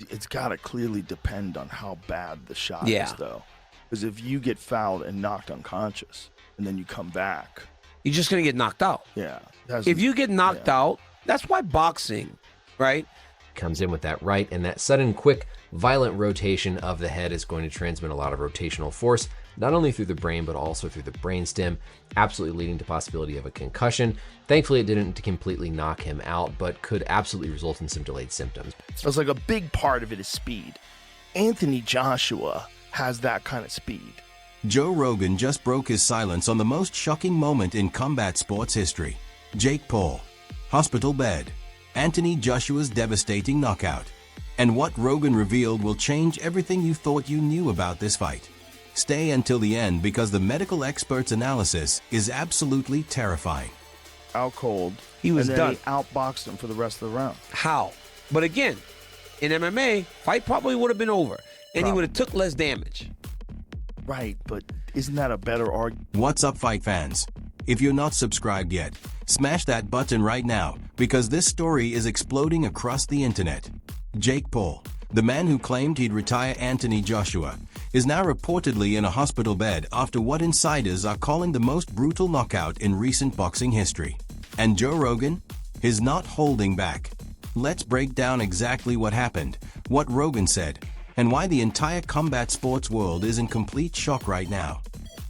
It's got to clearly depend on how bad the shot Yeah. is, though. Because if you get fouled and knocked unconscious and then you come back, You're just going to get knocked out. yeah. If you get knocked out, that's why boxing, right? Comes in with that right, and that sudden, quick, violent rotation of the head is going to transmit a lot of rotational force, not only through the brain, but also through the brainstem, absolutely leading to possibility of a concussion. Thankfully, it didn't completely knock him out, but could absolutely result in some delayed symptoms. It's like a big part of it is speed. Anthony Joshua has that kind of speed. Joe Rogan just broke his silence on the most shocking moment in combat sports history. Jake Paul, hospital bed, Anthony Joshua's devastating knockout. And what Rogan revealed will change everything you thought you knew about this fight. Stay until the end because the medical expert's analysis is absolutely terrifying. Out cold. He was and then done. He outboxed him for the rest of the round. How? But again, in MMA, fight probably would have been over, and he would have took less damage. Right, but isn't that a better argument? What's up, fight fans? If you're not subscribed yet, smash that button right now because this story is exploding across the internet. Jake Paul, the man who claimed he'd retire Anthony Joshua, is now reportedly in a hospital bed after what insiders are calling the most brutal knockout in recent boxing history. And Joe Rogan is not holding back. Let's break down exactly what happened, what Rogan said, and why the entire combat sports world is in complete shock right now.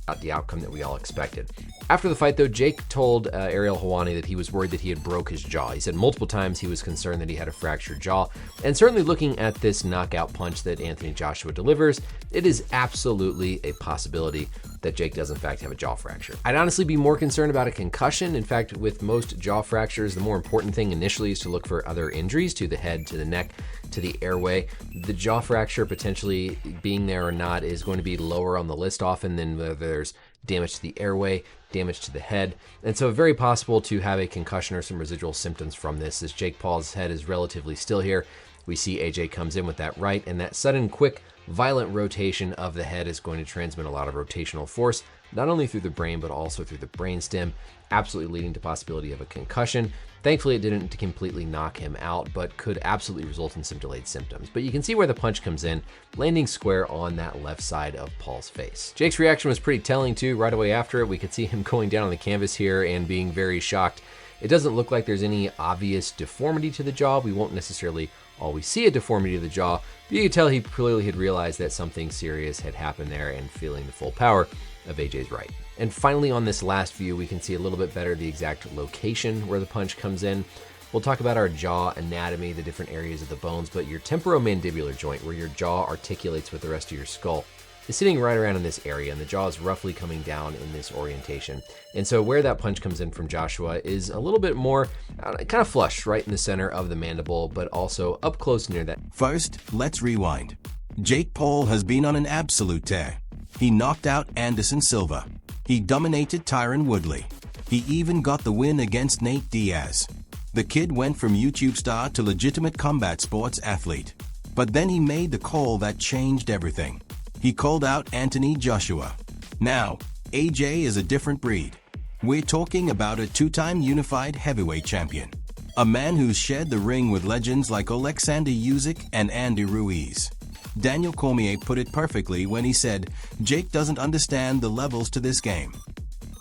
Not the outcome that we all expected. After the fight, though, Jake told Ariel Helwani that he was worried that he had broke his jaw. He said multiple times he was concerned that he had a fractured jaw. And certainly looking at this knockout punch that Anthony Joshua delivers, it is absolutely a possibility that Jake does in fact have a jaw fracture. I'd honestly be more concerned about a concussion. In fact, with most jaw fractures, the more important thing initially is to look for other injuries to the head, to the neck, to the airway. The jaw fracture potentially being there or not is going to be lower on the list often than whether there's damage to the airway, damage to the head. And so very possible to have a concussion or some residual symptoms from this, as Jake Paul's head is relatively still here. We see AJ comes in with that right, and that sudden, quick, violent rotation of the head is going to transmit a lot of rotational force, not only through the brain, but also through the brainstem, absolutely leading to possibility of a concussion. Thankfully, it didn't completely knock him out, but could absolutely result in some delayed symptoms. But you can see where the punch comes in, landing square on that left side of Paul's face. Jake's reaction was pretty telling too. Right away after it, we could see him going down on the canvas here and being very shocked. It doesn't look like there's any obvious deformity to the jaw. We won't necessarily always see a deformity to the jaw, but you could tell he clearly had realized that something serious had happened there and feeling the full power of AJ's right. And finally, on this last view, we can see a little bit better the exact location where the punch comes in. We'll talk about our jaw anatomy, the different areas of the bones, but your temporomandibular joint, where your jaw articulates with the rest of your skull, is sitting right around in this area, and the jaw is roughly coming down in this orientation. And so where that punch comes in from Joshua is a little bit more kind of flush right in the center of the mandible, but also up close near that. First, let's rewind. Jake Paul has been on an absolute tear. He knocked out Anderson Silva. He dominated Tyron Woodley. He even got the win against Nate Diaz. The kid went from YouTube star to legitimate combat sports athlete. But then he made the call that changed everything. He called out Anthony Joshua. Now, AJ is a different breed. We're talking about a two-time unified heavyweight champion. A man who's shared the ring with legends like Alexander Usyk and Andy Ruiz. Daniel Cormier put it perfectly when he said, Jake doesn't understand the levels to this game.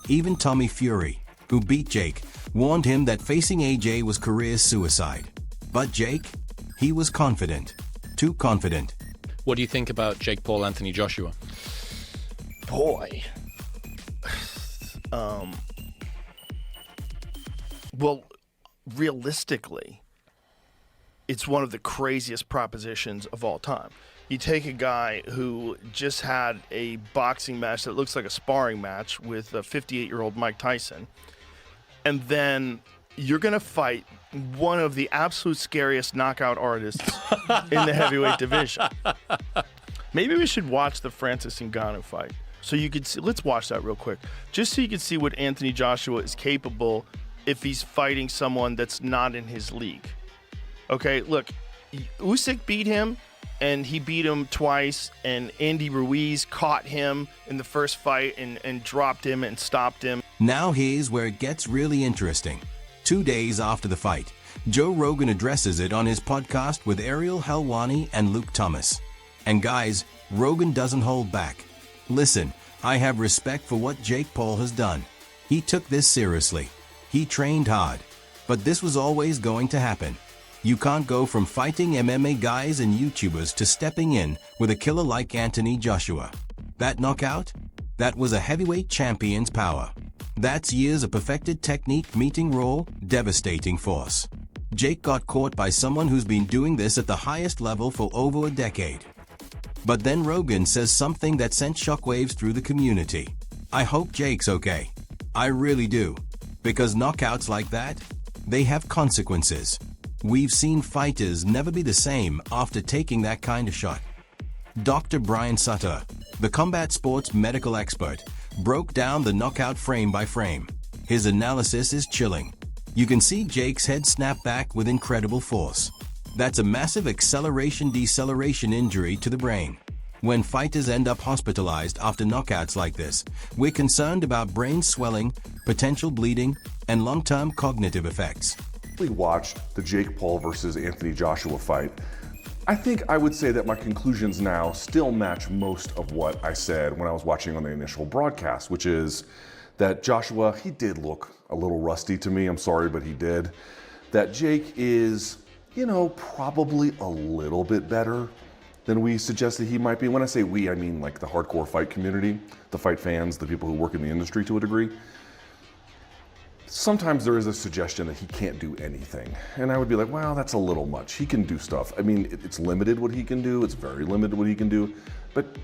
Even Tommy Fury, who beat Jake, warned him that facing AJ was career suicide. But Jake, he was confident. Too confident. What do you think about Jake Paul, Anthony Joshua? Boy. Well, realistically, it's one of the craziest propositions of all time. You take a guy who just had a boxing match that looks like a sparring match with a 58-year-old Mike Tyson, and then you're going to fight one of the absolute scariest knockout artists in the heavyweight division. Maybe we should watch the Francis Ngannou fight. So you could see, let's watch that real quick, just so you can see what Anthony Joshua is capable if he's fighting someone that's not in his league. Okay, look, Usyk beat him, and he beat him twice, and Andy Ruiz caught him in the first fight and dropped him and stopped him. Now here's where it gets really interesting. 2 days after the fight, Joe Rogan addresses it on his podcast with Ariel Helwani and Luke Thomas. And guys, Rogan doesn't hold back. Listen, I have respect for what Jake Paul has done. He took this seriously. He trained hard. But this was always going to happen. You can't go from fighting MMA guys and YouTubers to stepping in with a killer like Anthony Joshua. That knockout? That was a heavyweight champion's power. That's years of perfected technique meeting raw, devastating force. Jake got caught by someone who's been doing this at the highest level for over a decade. But then Rogan says something that sent shockwaves through the community. I hope Jake's okay. I really do. Because knockouts like that, they have consequences. We've seen fighters never be the same after taking that kind of shot. Dr. Brian Sutterer, the combat sports medical expert, broke down the knockout frame by frame. His analysis is chilling. You can see Jake's head snap back with incredible force. That's a massive acceleration-deceleration injury to the brain. When fighters end up hospitalized after knockouts like this, we're concerned about brain swelling, potential bleeding, and long-term cognitive effects. We watched the Jake Paul versus Anthony Joshua fight. I think I would say that my conclusions now still match most of what I said when I was watching on the initial broadcast, which is that Joshua, he did look a little rusty to me. I'm sorry, but he did. That Jake is, probably a little bit better than we suggested he might be. When I say we, I mean like the hardcore fight community, the fight fans, the people who work in the industry to a degree. Sometimes there is a suggestion that he can't do anything. And I would be like, wow, that's a little much. He can do stuff. I mean, it's limited what he can do. It's very limited what he can do. But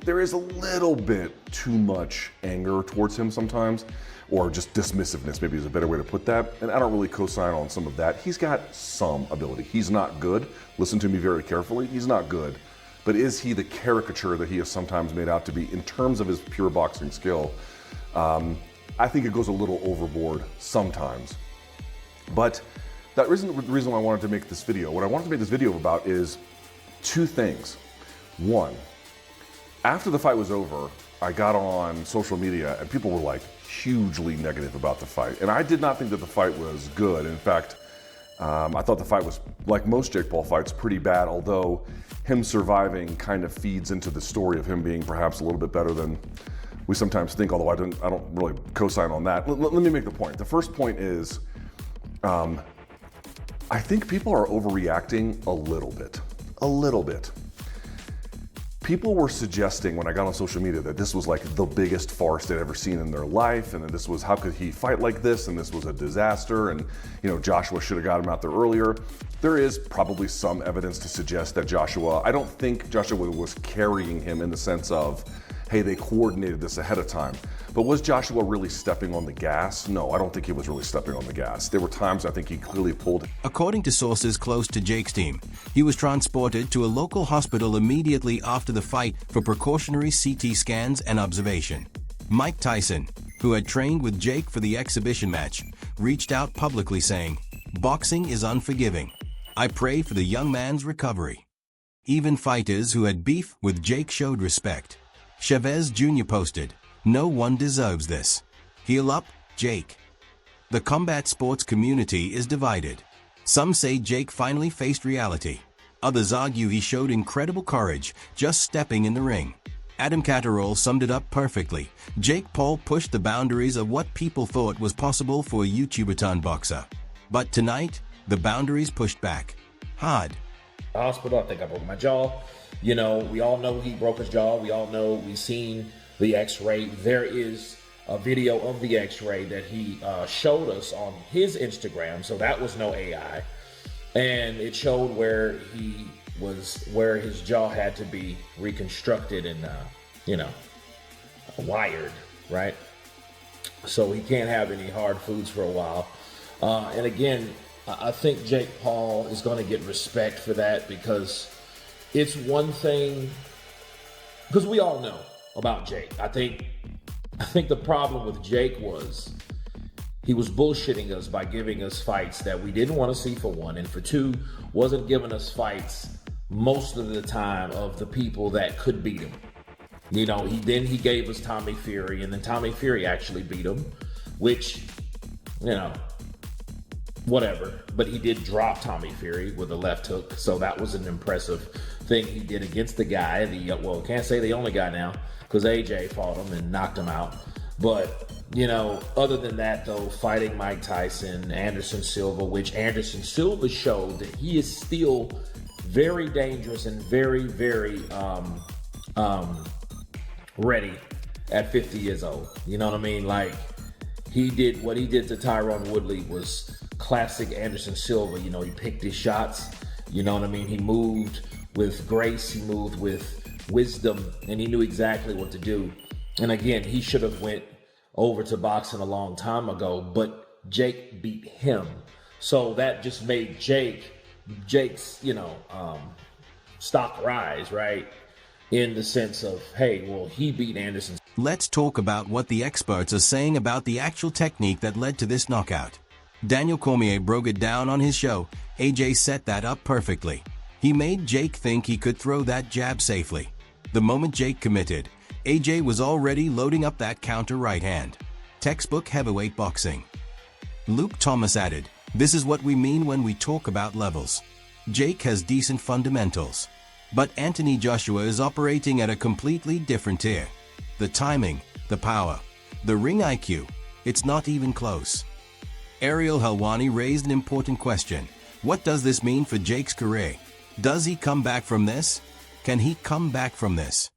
there is a little bit too much anger towards him sometimes, or just dismissiveness, maybe is a better way to put that. And I don't really co-sign on some of that. He's got some ability. He's not good. Listen to me very carefully. He's not good. But is he the caricature that he is sometimes made out to be in terms of his pure boxing skill? I think it goes a little overboard sometimes. But that isn't the reason why I wanted to make this video. What I wanted to make this video about is two things. One, after the fight was over, I got on social media and people were like hugely negative about the fight. And I did not think that the fight was good. In fact, I thought the fight was, like most Jake Paul fights, pretty bad, although him surviving kind of feeds into the story of him being perhaps a little bit better than we sometimes think, although I don't really co-sign on that. Let me make the point. The first point is, I think people are overreacting a little bit. People were suggesting when I got on social media that this was like the biggest farce they'd ever seen in their life, and that this was, how could he fight like this, and this was a disaster, and Joshua should have got him out there earlier. There is probably some evidence to suggest that I don't think Joshua was carrying him in the sense of, hey, they coordinated this ahead of time. But was Joshua really stepping on the gas? No, I don't think he was really stepping on the gas. There were times I think he clearly pulled. According to sources close to Jake's team, he was transported to a local hospital immediately after the fight for precautionary CT scans and observation. Mike Tyson, who had trained with Jake for the exhibition match, reached out publicly saying, "Boxing is unforgiving. I pray for the young man's recovery." Even fighters who had beef with Jake showed respect. Chavez Jr. posted, "No one deserves this. Heal up, Jake." The combat sports community is divided. Some say Jake finally faced reality. Others argue he showed incredible courage just stepping in the ring. Adam Catterall summed it up perfectly. Jake Paul pushed the boundaries of what people thought was possible for a YouTuber-turned boxer. But tonight, the boundaries pushed back. Hard. Hospital, I think I broke my jaw. We all know he broke his jaw. We all know, we've seen the x-ray. There is a video of the x-ray that he showed us on his Instagram, so that was no AI. And it showed where his jaw had to be reconstructed and, wired, right? So he can't have any hard foods for a while. And again, I think Jake Paul is going to get respect for that, because it's one thing, because we all know about Jake. I think the problem with Jake was he was bullshitting us by giving us fights that we didn't want to see, for one, and for two, wasn't giving us fights most of the time of the people that could beat him. He gave us Tommy Fury, and then Tommy Fury actually beat him, which, whatever. But he did drop Tommy Fury with a left hook, so that was an impressive thing he did against the guy. Well, can't say the only guy now, because AJ fought him and knocked him out. But, you know, other than that, though, fighting Mike Tyson, Anderson Silva, which Anderson Silva showed that he is still very dangerous and very, very ready at 50 years old. You know what I mean? Like, what he did to Tyron Woodley was classic Anderson Silva. You know, he picked his shots. You know what I mean? He moved with grace. He moved with wisdom, and he knew exactly what to do. And again, he should have went over to boxing a long time ago, but Jake beat him. So that just made Jake's, stock rise, right? In the sense of, hey, well, he beat Anderson. Let's talk about what the experts are saying about the actual technique that led to this knockout. Daniel Cormier broke it down on his show. AJ set that up perfectly. He made Jake think he could throw that jab safely. The moment Jake committed, AJ was already loading up that counter right hand. Textbook heavyweight boxing. Luke Thomas added, "This is what we mean when we talk about levels. Jake has decent fundamentals, but Anthony Joshua is operating at a completely different tier. The timing, the power, the ring IQ, it's not even close." Ariel Helwani raised an important question. What does this mean for Jake's career? Does he come back from this? Can he come back from this?